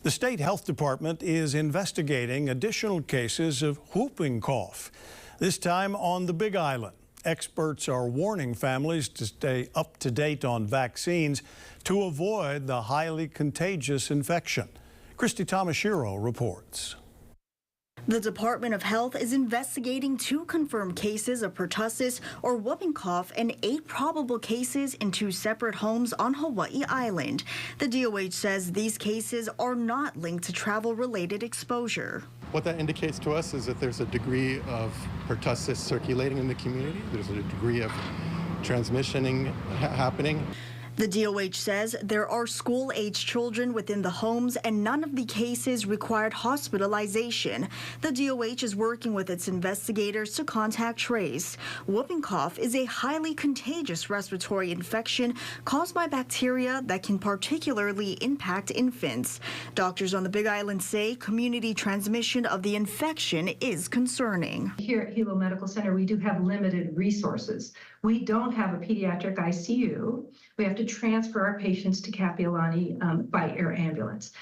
The state health department is investigating additional cases of whooping cough, this time on the Big Island. Experts are warning families to stay up to date on vaccines to avoid the highly contagious infection. Christy Tomashiro reports. The Department of Health is investigating 2 confirmed cases of pertussis or whooping cough and 8 probable cases in 2 separate homes on Hawaii Island. The DOH says these cases are not linked to travel-related exposure. What that indicates to us is that there's a degree of pertussis circulating in the community. There's a degree of transmission happening. The DOH says there are school-age children within the homes and none of the cases required hospitalization. The DOH is working with its investigators to contact trace. Whooping cough is a highly contagious respiratory infection caused by bacteria that can particularly impact infants. Doctors on the Big Island say community transmission of the infection is concerning. Here at Hilo Medical Center, we do have limited resources. We don't have a pediatric ICU. We have to transfer our patients to Kapiolani by air ambulance.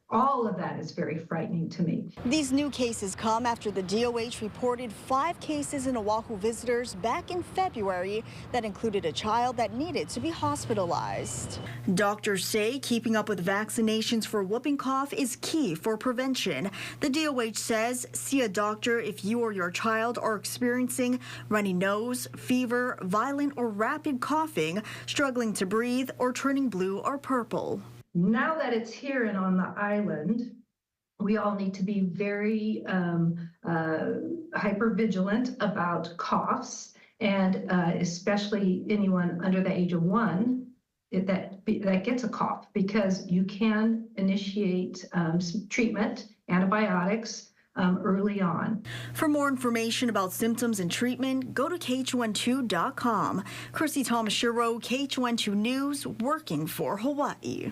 All of that is very frightening to me. These new cases come after the DOH reported 5 cases in Oahu visitors back in February that included a child that needed to be hospitalized. Doctors say keeping up with vaccinations for whooping cough is key for prevention. The DOH says see a doctor if you or your child are experiencing runny nose, fever, violent or rapid coughing, struggling to breathe, or turning blue or purple. Now that it's here and on the island, we all need to be very hyper vigilant about coughs, and especially anyone under the age of 1 that gets a cough, because you can initiate treatment, antibiotics, early on. For more information about symptoms and treatment, go to KHON2.com. Christy Tomashiro, KHON2 News, working for Hawaii.